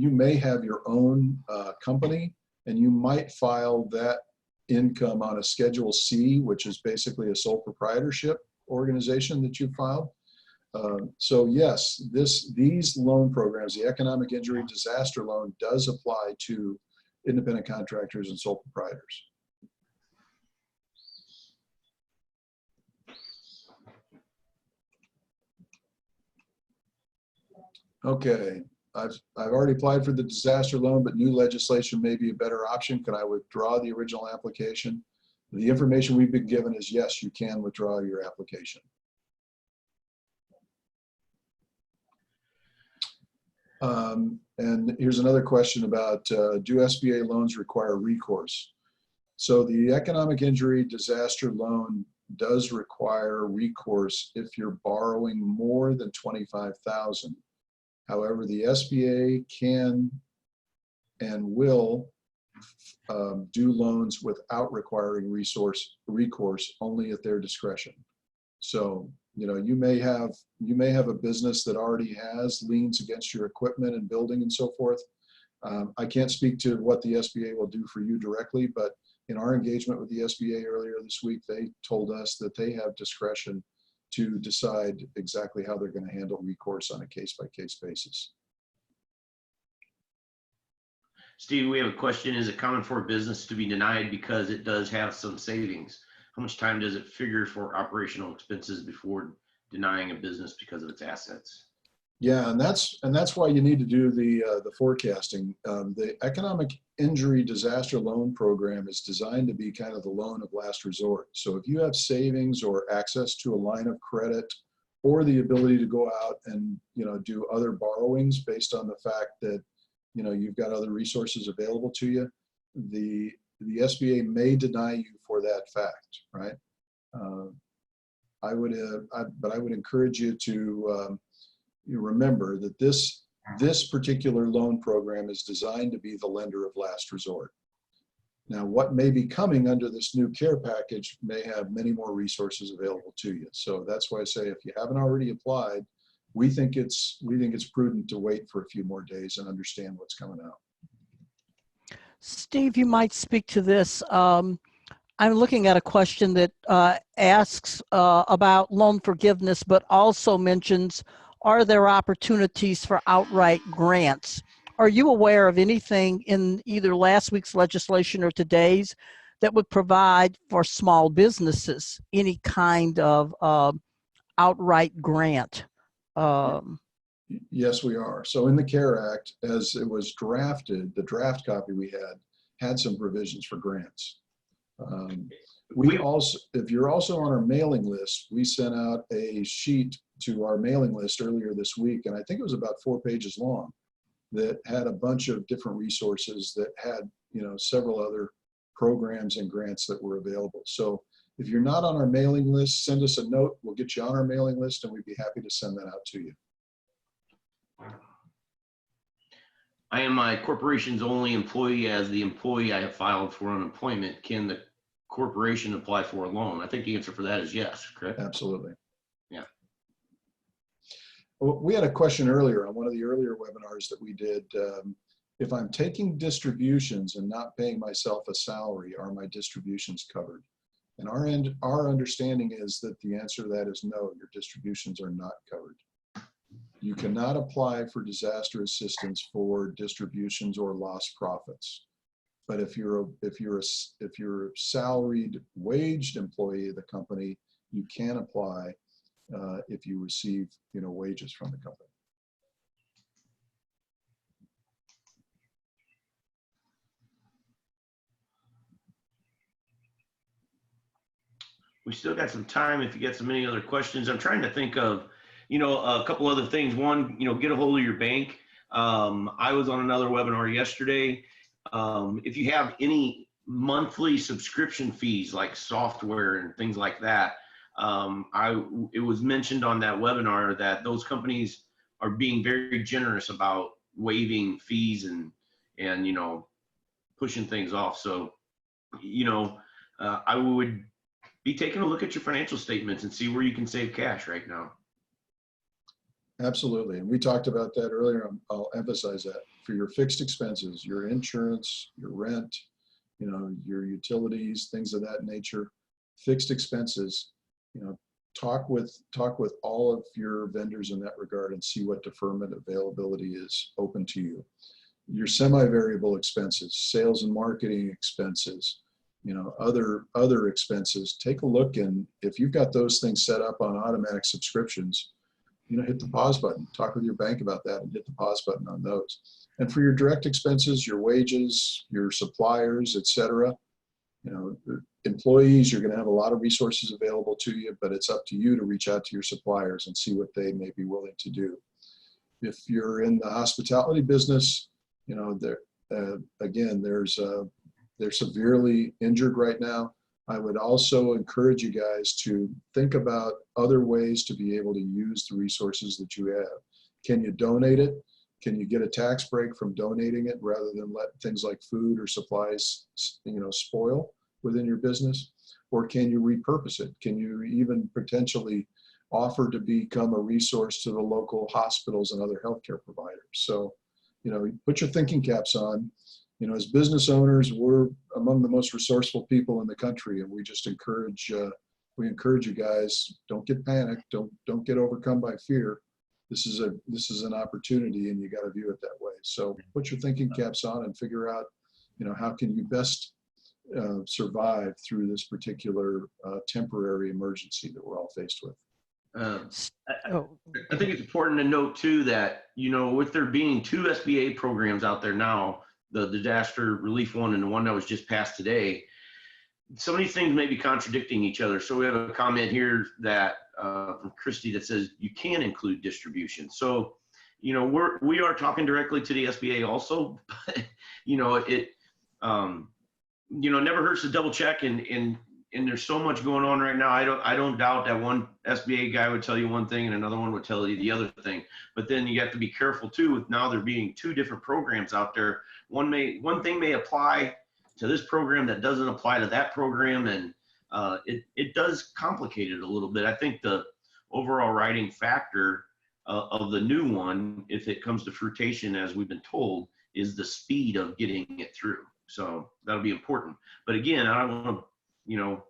may have your own company, and you might file that income on a Schedule C, which is basically a sole proprietorship organization that you filed. So yes, these loan programs, the economic injury disaster loan, does apply to independent contractors and sole proprietors. Okay, I've already applied for the disaster loan, but new legislation may be a better option. Can I withdraw the original application? The information we've been given is yes, you can withdraw your application. And here's another question about, do SBA loans require recourse? So the economic injury disaster loan does require recourse if you're borrowing more than $25,000. However, the SBA can and will do loans without requiring recourse only at their discretion. So, you know, you may have a business that already has liens against your equipment and building and so forth. I can't speak to what the SBA will do for you directly, but in our engagement with the SBA earlier this week, they told us that they have discretion to decide exactly how they're going to handle recourse on a case-by-case basis. Steve, we have a question. Is it common for a business to be denied because it does have some savings? How much time does it figure for operational expenses before denying a business because of its assets? Yeah, and that's why you need to do the forecasting. The economic injury disaster loan program is designed to be kind of the loan of last resort. So if you have savings or access to a line of credit or the ability to go out and, you know, do other borrowings based on the fact that, you know, you've got other resources available to you, the SBA may deny you for that fact, right? But I would encourage you to you remember that this particular loan program is designed to be the lender of last resort. Now, what may be coming under this new care package may have many more resources available to you. So that's why I say, if you haven't already applied, we think it's prudent to wait for a few more days and understand what's coming out. Steve, you might speak to this. I'm looking at a question that asks about loan forgiveness, but also mentions, are there opportunities for outright grants? Are you aware of anything in either last week's legislation or today's that would provide for small businesses any kind of outright grant? Yes, we are. So in the CARE Act, as it was drafted, the draft copy we had some provisions for grants. We also, if you're also on our mailing list, we sent out a sheet to our mailing list earlier this week, and I think it was about 4 pages long, that had a bunch of different resources that had, you know, several other programs and grants that were available. So if you're not on our mailing list, send us a note. We'll get you on our mailing list, and we'd be happy to send that out to you. I am my corporation's only employee. As the employee, I have filed for unemployment. Can the corporation apply for a loan? I think the answer for that is yes, correct? Absolutely. Yeah. Well, we had a question earlier on one of the earlier webinars that we did. If I'm taking distributions and not paying myself a salary, are my distributions covered? And our understanding is that the answer to that is no, your distributions are not covered. You cannot apply for disaster assistance for distributions or lost profits. But if you're a salaried, waged employee of the company, you can apply if you receive, you know, wages from the company. We still got some time if you get so many other questions. I'm trying to think of a couple other things. One, get a hold of your bank. I was on another webinar yesterday. If you have any monthly subscription fees like software and things like that, it was mentioned on that webinar that those companies are being very generous about waiving fees and pushing things off. So, I would be taking a look at your financial statements and see where you can save cash right now. Absolutely. And we talked about that earlier. I'll emphasize that for your fixed expenses, your insurance, your rent, your utilities, things of that nature, fixed expenses, talk with all of your vendors in that regard and see what deferment availability is open to you. Your semi-variable expenses, sales and marketing expenses, other expenses, take a look. And if you've got those things set up on automatic subscriptions, hit the pause button, talk with your bank about that and hit the pause button on those. And for your direct expenses, your wages, your suppliers, et cetera, employees, you're going to have a lot of resources available to you, but it's up to you to reach out to your suppliers and see what they may be willing to do. If you're in the hospitality business, they're severely injured right now. I would also encourage you guys to think about other ways to be able to use the resources that you have. Can you donate it? Can you get a tax break from donating it rather than let things like food or supplies, spoil within your business? Or can you repurpose it? Can you even potentially offer to become a resource to the local hospitals and other healthcare providers? So, put your thinking caps on. As business owners, we're among the most resourceful people in the country, and we just encourage you guys, don't get panicked, don't get overcome by fear. This is an opportunity, and you got to view it that way. So put your thinking caps on and figure out, how can you best survive through this particular temporary emergency that we're all faced with. I think it's important to note too that, with there being 2 SBA programs out there now, the disaster relief one and the one that was just passed today, some of these things may be contradicting each other. So we have a comment here that from Christy that says you can include distribution. So, we are talking directly to the SBA also, but it never hurts to double check, and there's so much going on right now. I don't doubt that one SBA guy would tell you one thing and another one would tell you the other thing. But then you have to be careful too, with now there being 2 different programs out there. One thing may apply to this program that doesn't apply to that program, and it does complicate it a little bit. I think the overall writing factor of the new one, if it comes to fruition, as we've been told, is the speed of getting it through. So that'll be important. But again, I don't want to,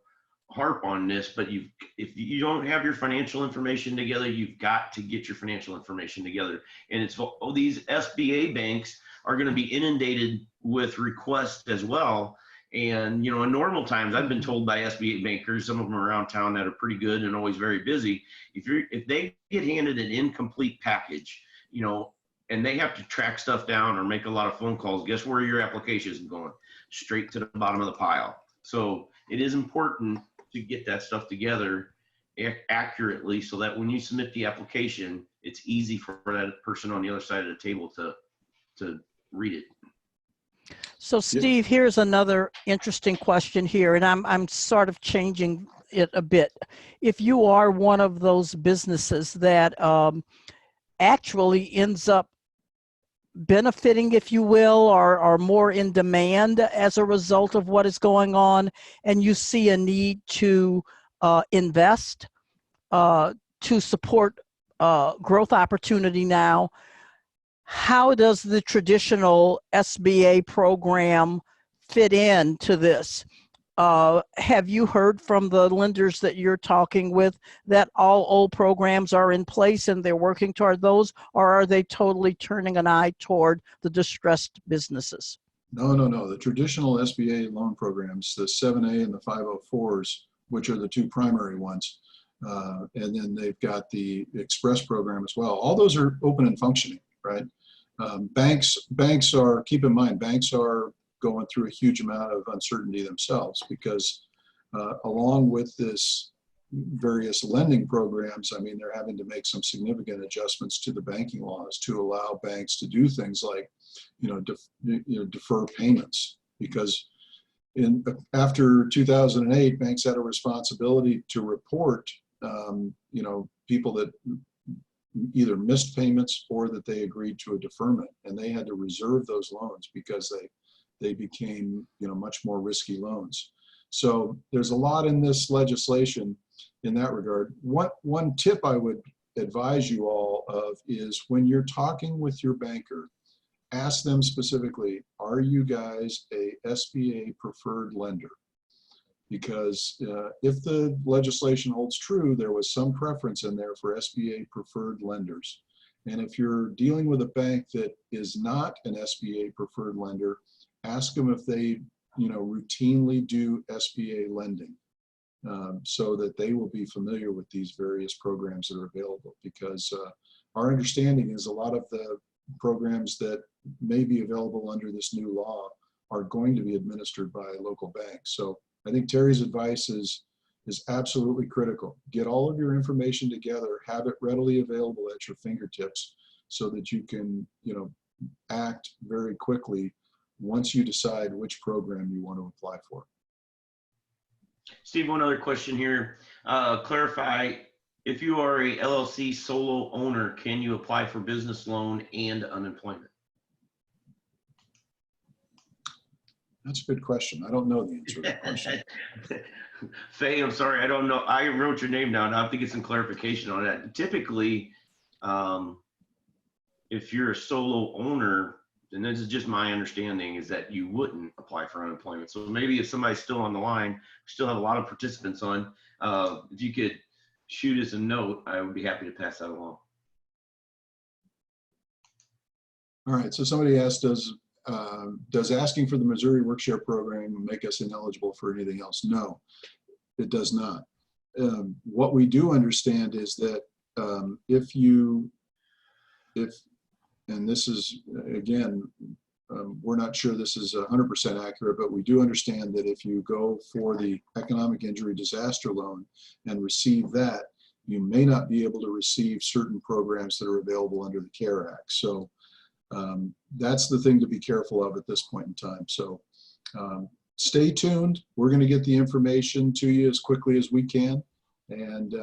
harp on this, but if you don't have your financial information together, you've got to get your financial information together. And these SBA banks are going to be inundated with requests as well. And, in normal times, I've been told by SBA bankers, some of them around town that are pretty good and always very busy, if they get handed an incomplete package, and they have to track stuff down or make a lot of phone calls, guess where your application is going? Straight to the bottom of the pile. So it is important to get that stuff together accurately so that when you submit the application, it's easy for that person on the other side of the table to read it. So Steve, here's another interesting question here, and I'm sort of changing it a bit. If you are one of those businesses that actually ends up benefiting, if you will, or are more in demand as a result of what is going on, and you see a need to invest to support growth opportunity now, how does the traditional SBA program fit into this? Have you heard from the lenders that you're talking with that all old programs are in place and they're working toward those, or are they totally turning an eye toward the distressed businesses? No. The traditional SBA loan programs, the 7A and the 504s, which are the 2 primary ones, and then they've got the Express program as well. All those are open and functioning, right? Banks are, keep in mind, banks are going through a huge amount of uncertainty themselves because along with this various lending programs, I mean, they're having to make some significant adjustments to the banking laws to allow banks to do things like, defer payments, because after 2008, banks had a responsibility to report, people that either missed payments or that they agreed to a deferment, and they had to reserve those loans because they became, much more risky loans. So there's a lot in this legislation in that regard. One tip I would advise you all of is when you're talking with your banker, ask them specifically, are you guys a SBA preferred lender? Because if the legislation holds true, there was some preference in there for SBA preferred lenders. And if you're dealing with a bank that is not an SBA preferred lender, ask them if they routinely do SBA lending, so that they will be familiar with these various programs that are available. Because our understanding is a lot of the programs that may be available under this new law are going to be administered by local banks. So I think Terry's advice is absolutely critical. Get all of your information together, have it readily available at your fingertips so that you can, act very quickly once you decide which program you want to apply for. Steve, one other question here. Clarify, if you are a LLC solo owner, can you apply for business loan and unemployment? That's a good question. I don't know the answer to that question. Faye, I'm sorry, I don't know. I wrote your name down. I have to get some clarification on that. Typically, if you're a solo owner, and this is just my understanding, is that you wouldn't apply for unemployment. So maybe if somebody's still on the line, we still have a lot of participants on, if you could shoot us a note, I would be happy to pass that along. All right, so somebody asked, does asking for the Missouri Workshare program make us ineligible for anything else? No, it does not. What we do understand is that and this is, again, we're not sure this is 100% accurate, but we do understand that if you go for the economic injury disaster loan and receive that, you may not be able to receive certain programs that are available under the CARE Act. So that's the thing to be careful of at this point in time. So stay tuned. We're going to get the information to you as quickly as we can. And,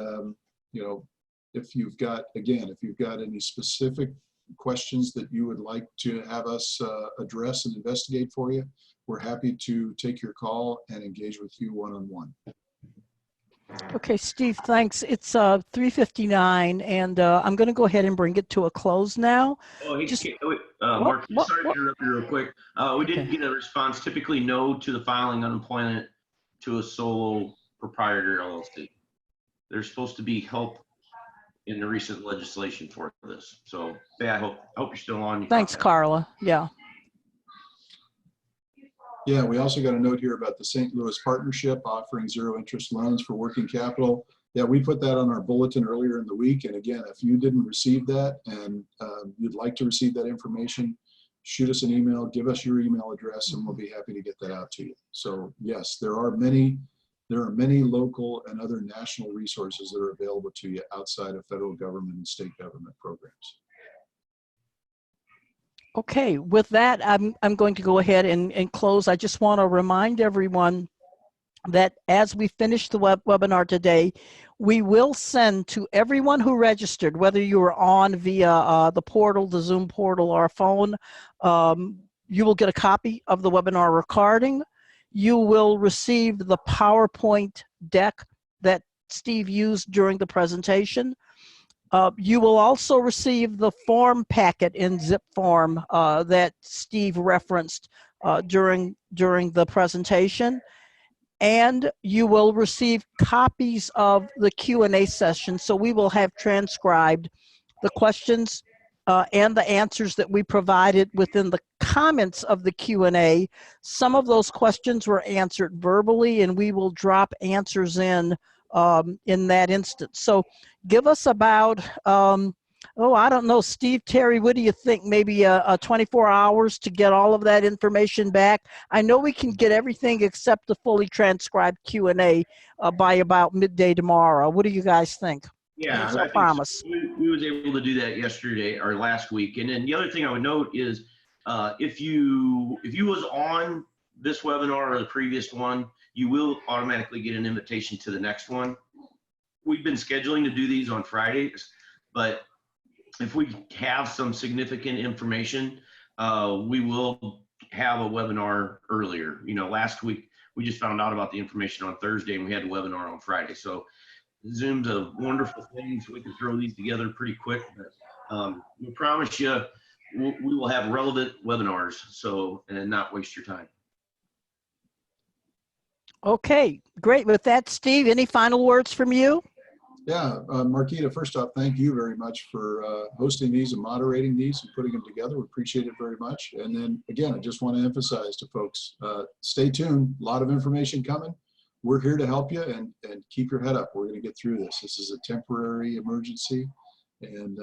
if you've got any specific questions that you would like to have us address and investigate for you, we're happy to take your call and engage with you one-on-one. Okay, Steve, thanks. It's 3:59, and I'm going to go ahead and bring it to a close now. Oh, hey, Mark, sorry to interrupt you real quick. We did get a response, typically no to the filing unemployment to a solo proprietor LLC. There's supposed to be help in the recent legislation for this. So yeah, I hope you're still on. Thanks, Carla. Yeah. Yeah, we also got a note here about the St. Louis Partnership offering zero interest loans for working capital. Yeah, we put that on our bulletin earlier in the week. And again, if you didn't receive that and you'd like to receive that information, shoot us an email, give us your email address, and we'll be happy to get that out to you. So yes, there are many local and other national resources that are available to you outside of federal government and state government programs. Okay, with that, I'm going to go ahead and close. I just want to remind everyone that as we finish the webinar today, we will send to everyone who registered, whether you were on via the portal, the Zoom portal, or phone, you will get a copy of the webinar recording. You will receive the PowerPoint deck that Steve used during the presentation. You will also receive the form packet in zip form that Steve referenced during the presentation. And you will receive copies of the Q&A session. So we will have transcribed the questions and the answers that we provided within the comments of the Q&A. Some of those questions were answered verbally, and we will drop answers in that instance. So give us about Oh, I don't know, Steve, Terry, what do you think? Maybe a 24 hours to get all of that information back? I know we can get everything except the fully transcribed Q&A by about midday tomorrow. What do you guys think? Yeah, That's I our think promise. we was able to do that yesterday or last week. And then the other thing I would note is if you was on this webinar or the previous one, you will automatically get an invitation to the next one. We've been scheduling to do these on Fridays, but if we have some significant information, we will have a webinar earlier. You know, last week we just found out about the information on Thursday and we had a webinar on Friday. So Zoom's a wonderful thing, so we can throw these together pretty quick. But we promise you we will have relevant webinars, so and not waste your time. Okay, great. With that, Steve, any final words from you? Yeah, Marquita, first off, thank you very much for hosting these and moderating these and putting them together. We appreciate it very much. And then again, I just want to emphasize to folks, stay tuned. A lot of information coming. We're here to help you and keep your head up. We're going to get through this. This is a temporary emergency, and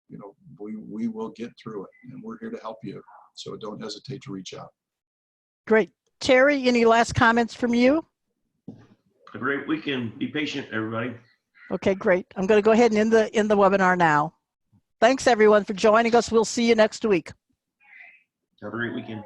you know, we will get through it, and we're here to help you. So don't hesitate to reach out. Great. Terry, any last comments from you? A great weekend. Be patient, everybody. Okay, great. I'm going to go ahead and end the webinar now. Thanks, everyone, for joining us. We'll see you next week. Have a great weekend.